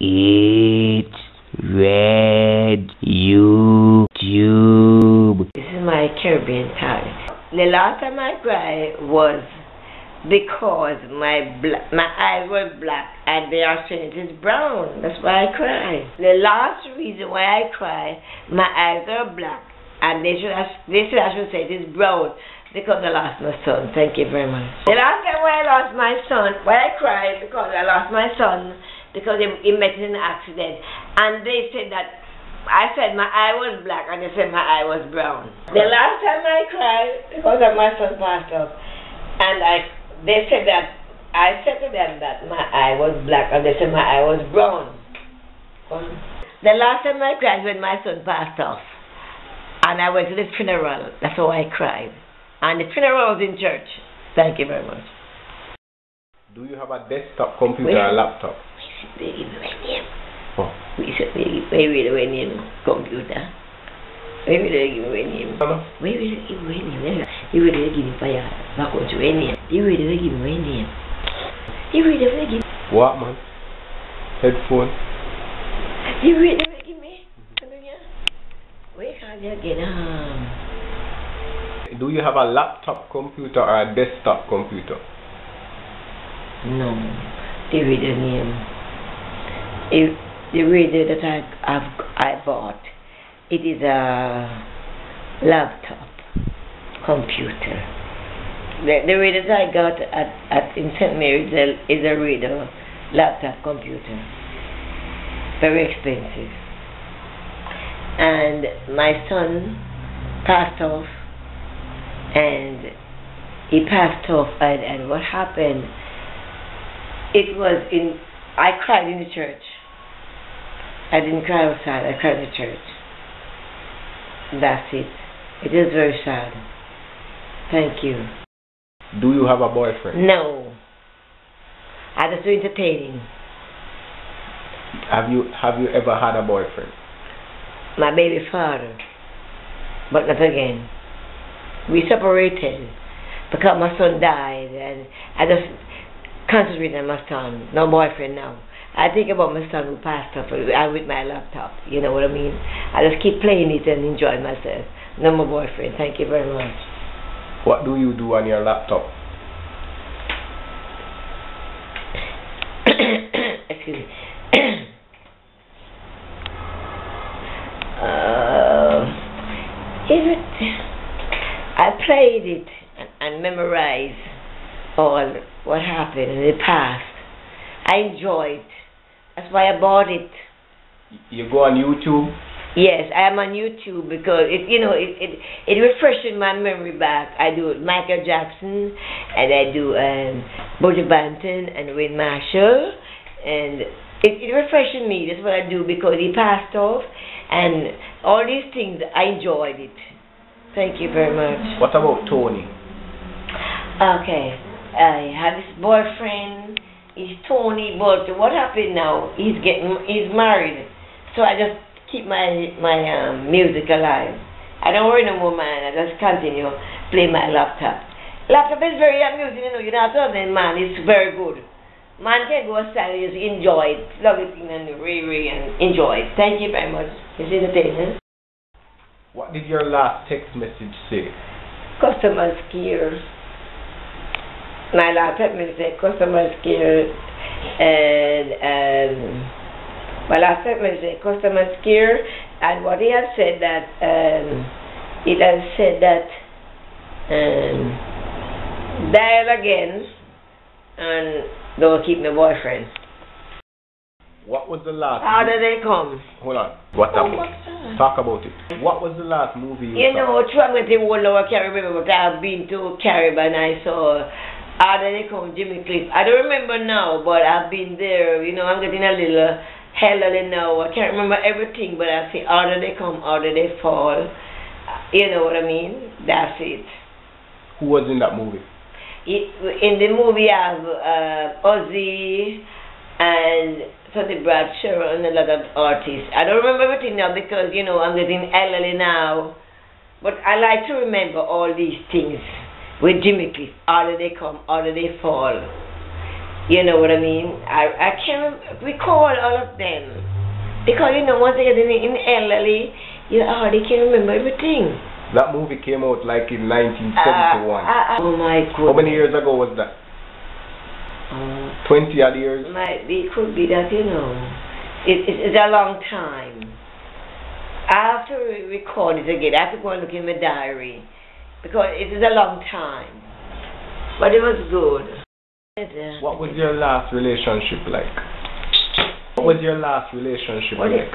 It's Red YouTube. This is my Caribbean time. The last time I cried was because my eyes were black and they are saying it is brown. That's why I cry. The last reason why I cry, my eyes are black and they should I should say it is brown because I lost my son. Thank you very much. The last time when I lost my son, why I cried because I lost my son because he met in an accident, and they said that I said my eye was black and they said my eye was brown. The last time I cried because of my son passed off, and they said that I said to them that my eye was black and they said my eye was brown. The last time I cried when my son passed off, and I went to the funeral. That's how I cried, and the funeral was in church. Thank you very much. Do you have a desktop computer or laptop? They give me my name. Oh. We said they will my name computer. We will give me my name. We will give me my name. You will give me fire. Back on to my name. You will give me my name. You will give me. What, man? Headphone? You will give me. Where can you get Do you have a laptop computer or a desktop computer? No. The radio name. The radio that I bought, it is a laptop computer. The radio that I got at in St. Mary's is a radio laptop computer. Very expensive. And my son passed off, and he passed off, and what happened? It was I cried in the church. I didn't cry outside, I cried in the church. That's it. It is very sad. Thank you. Do you have a boyfriend? No. I just do entertaining. Have you ever had a boyfriend? My baby father. But not again. We separated because my son died, and I just concentrate on my son. No boyfriend now. I think about my son who passed off. I'm with my laptop. You know what I mean? I just keep playing it and enjoy myself. No more boyfriend. Thank you very much. What do you do on your laptop? Excuse me. I played it and memorized all what happened in the past. I enjoy it. That's why I bought it. You go on YouTube? Yes, I am on YouTube because it refreshes my memory back. I do Michael Jackson, and I do Buju Banton and Wayne Marshall, and it refreshes me. That's what I do because he passed off, and all these things I enjoyed it. Thank you very much. What about Tony? Okay, I had this boyfriend. He's Tony, but what happened now? He's married, so I just keep my music alive. I don't worry no more, man. I just continue play my laptop. Laptop is very amusing, you know. You don't have to have it, man. It's very good. Man can go outside and just enjoy it, love it, and really and enjoy it. Thank you very much. It's entertaining. What did your last text message say? Customer care. My last text message said customer care, and my last text message said customer care, and what he had said that dial again and don't keep my boyfriend. What was the last? How did they come? Hold on. What about? Talk about it. What was the last movie you saw? Know, true, I'm going to whole over Caribbean, but I've been to Caribbean. I saw How Did They Come, Jimmy Cliff. I don't remember now, but I've been there. You know, I'm getting a little elderly now. I can't remember everything, but I see How Did They Come, How Did They Fall. You know what I mean? That's it. Who was in that movie? In the movie, I have Ozzy and Sonny Bradshaw and a lot of artists. I don't remember everything now because, you know, I'm getting elderly now. But I like to remember all these things with Jimmy Cliff. How did they come? How did they fall? You know what I mean? I can't recall all of them. Because, you know, once they get in elderly, you hardly can remember everything. That movie came out like in 1971. Oh my God. How many years ago was that? 20 odd years? It could be that, you know. It's a long time. I have to record it again. I have to go and look in my diary. Because it is a long time. But it was good. What was your last relationship like? What was your last relationship like?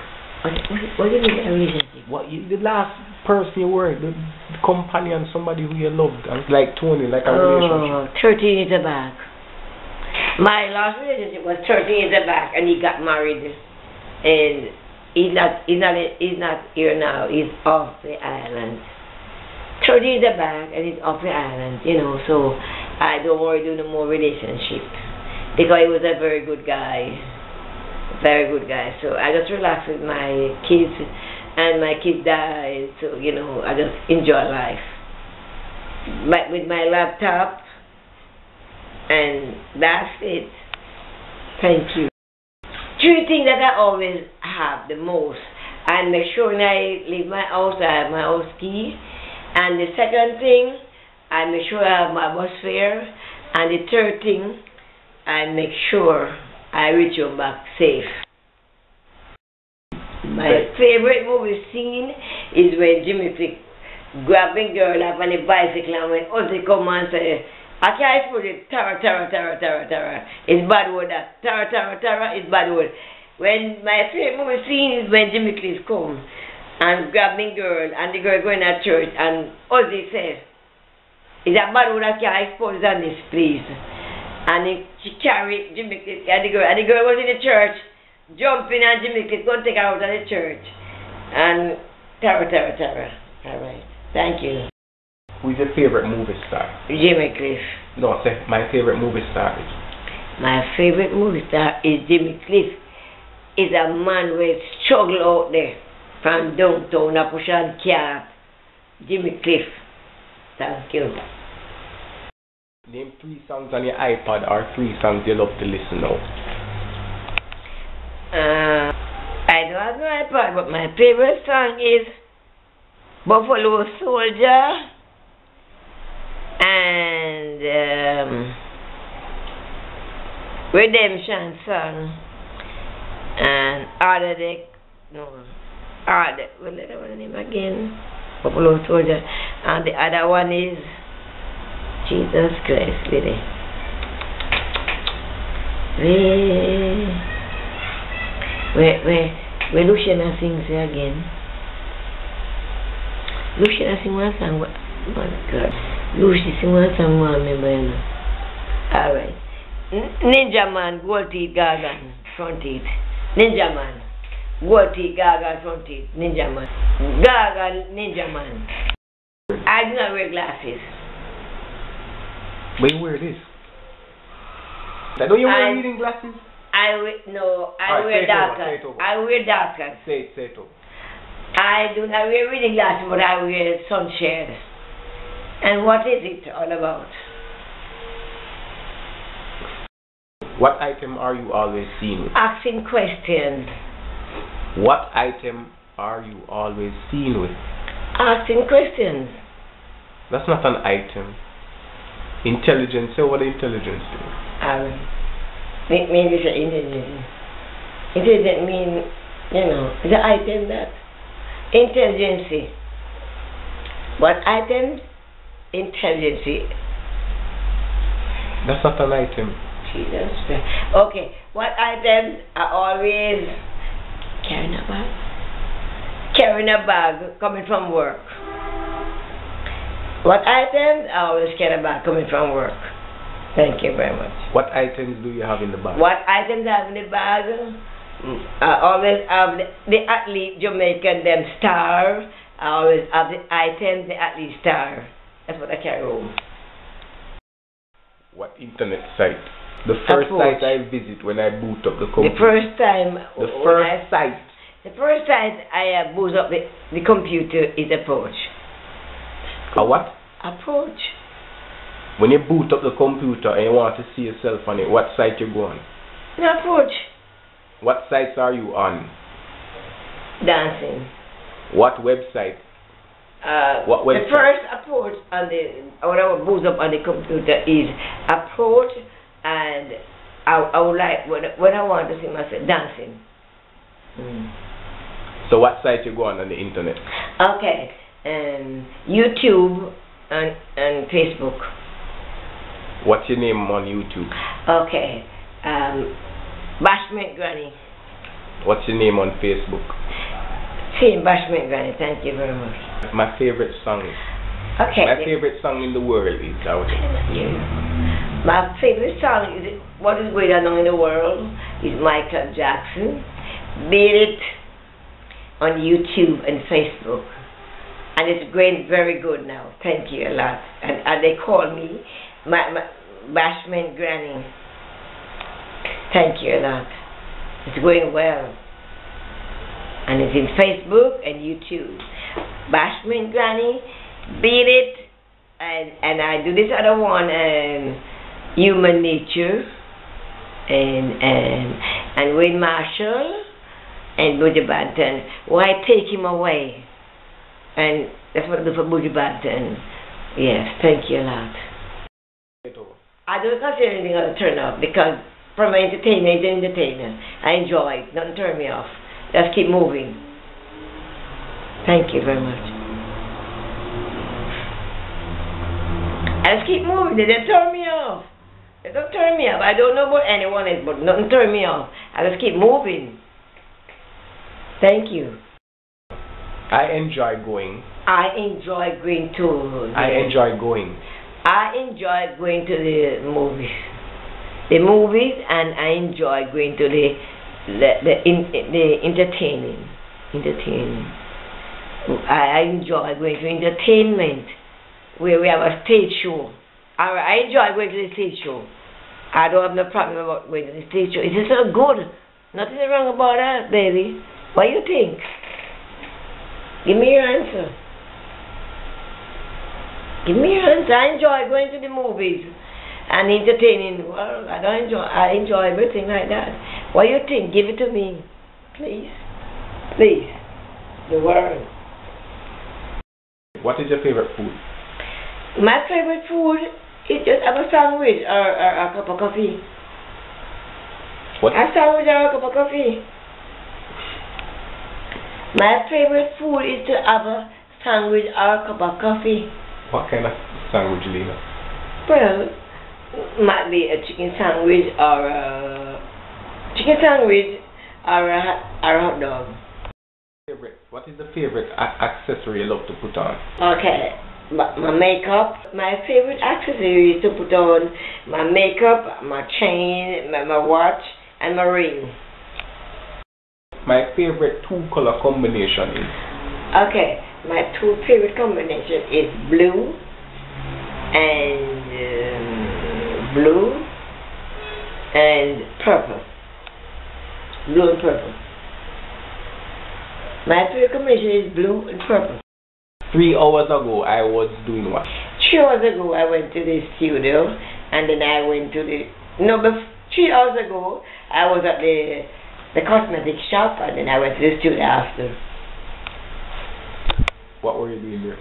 What do you mean a relationship? The last person you were, the companion, somebody who you loved, like Tony, like a relationship. 13 years back. My last relationship was 13 years back, and he got married, and he's not here now. He's off the island. 30 years back, and he's off the island, you know. So I don't want to do no more relationship because he was a very good guy. Very good guy. So I just relax with my kids, and my kids died, so you know, I just enjoy life. But with my laptop, and that's it. Thank you. 3 things that I always have the most. I make sure when I leave my house, I have my house key. And the second thing, I make sure I have my bus fare. And the third thing, I make sure I reach home back safe. My favorite movie scene is when Jimmy Flick grabbing girl up on a bicycle, and when Ozzy come and say, I can't put it, Tara. It's bad word that. Tara, it's bad word. When my favorite movie scene is when Jimmy Cliff come and grabbing girl, and the girl going to church, and Ozzy says, it's a bad word that can't expose on this, please. And she carried Jimmy Cliff and the girl was in the church, jumping, and Jimmy Cliff going to take her out of the church. And Tara. Alright, thank you. Who's your favorite movie star? Jimmy Cliff. No, say my favorite movie star is. My favorite movie star is Jimmy Cliff. Is a man with struggle out there from downtown, a push on car. Jimmy Cliff. Thank you. Name 3 songs on your iPod or 3 songs you love to listen now. I don't have no iPod, but my favorite song is Buffalo Soldier and Redemption song and what's the name again? Buffalo Soldier, and the other one is Jesus Christ, really. Where Luciana sings again. Luciana sing one song. Oh my God. Lucy sing one song. I remember, you know. Alright. Ninja Man, gold teeth, gargan, front teeth. Ninja Man, gold teeth, gargan, front teeth. Ninja Man. Gargan, Ninja Man. I do not wear glasses. But you wear this. Don't you wear reading glasses? I wear darker. I wear darker. Say it over. I do not wear reading glasses, but I wear sunshades. And what is it all about? What item are you always seen with? Asking questions. What item are you always seen with? Asking questions. That's not an item. Intelligence. Say what intelligence do. Maybe it's intelligence. Intelligence mean, you know, the item that intelligence. What item? Intelligence. That's not an item. Jesus. Okay. What items are always carrying a bag? Carrying a bag coming from work. What items are always carrying a bag coming from work? Thank you very much. What items do you have in the bag? What items I have in the bag? I always have the athlete Jamaican, them star. I always have the items, the athlete star. That's what I carry home. What internet site? The first site I visit when I boot up the computer. The first time. The first site I boot up the computer is Approach. A what? Approach. When you boot up the computer and you want to see yourself on it, what site you go on? No approach. What sites are you on? Dancing. What website? What website? The first approach on when I would boot up on the computer is approach, and I would like when I want to see myself dancing. So what site you go on the internet? Okay, YouTube and Facebook. What's your name on YouTube? Okay, Bashment Granny. What's your name on Facebook? Same Bashment Granny. Thank you very much. My favorite song. Okay. My favorite song in the world is out. Yeah. My favorite song is What Is Going On in the World is Michael Jackson. Beat It on YouTube and Facebook. And it's going very good now. Thank you a lot. And they call me my Bashment Granny. Thank you a lot. It's going well. And it's in Facebook and YouTube. Bashment Granny, Beat It, and I do this other one, Human Nature, and Wayne Marshall, and Buju Banton. Why Take Him Away? And that's what I do for Buju Banton. Yes, thank you a lot. I don't consider anything else to turn off, because from my entertainment to entertainment, I enjoy it. Don't turn me off. Just keep moving. Thank you very much. I just keep moving. They don't turn me off. They don't turn me off. I don't know about anyone else, but nothing turn me off. I just keep moving. Thank you. I enjoy going. I enjoy going to. I enjoy going. I enjoy going to the movies. The movies, and I enjoy going to the entertaining. I enjoy going to entertainment where we have a stage show. I enjoy going to the stage show. I don't have no problem about going to the stage show. It's just so good. Nothing wrong about that, baby. What do you think? Give me your answer. Give me your answer. I enjoy going to the movies and entertaining. Well, I enjoy everything like that. What do you think? Give it to me. Please. Please. The world. What is your favorite food? My favorite food is just have a sandwich or a cup of coffee. What? A sandwich or a cup of coffee. My favorite food is to have a sandwich or a cup of coffee. What kind of sandwich, Lena? Well, might be a chicken sandwich or a hot dog. What is the favorite accessory you love to put on? Okay, my makeup. My favorite accessory is to put on my makeup, my chain, my watch, and my ring. My favorite two-color combination is? Okay, my two favorite combination is blue and purple. Blue and purple. My favorite combination is blue and purple. 3 hours ago, I was doing what? 3 hours ago, I went to the studio, and then I went to 3 hours ago, I was at the cosmetic shop, and then I went to the studio after. What were you doing there?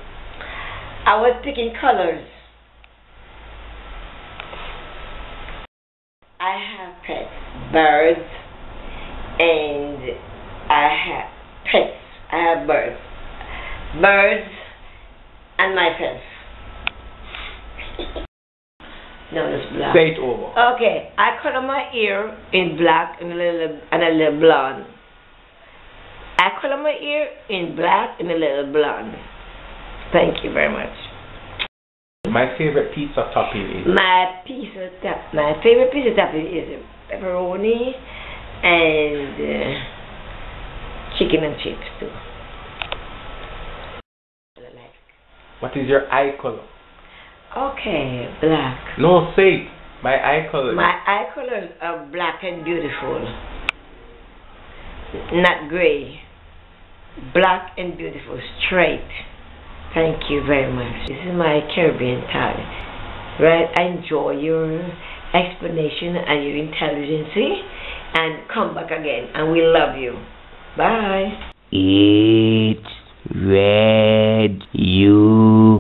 I was picking colors. I have pets, birds, and I have pets. I have birds, and my pets. No, it's black. Say it over. Okay, I color my ear in black and a little blonde. I color my ear in black and a little blonde. Thank you very much. My favorite pizza topping is? My favorite pizza topping is pepperoni and chicken and chips too. What is your eye color? Okay, black. No, say it. My eye color. My eye colors are black and beautiful. Not gray. Black and beautiful, straight. Thank you very much. This is my Caribbean tie. Right? I enjoy your explanation and your intelligence. And come back again. And we love you. Bye. It's red. You.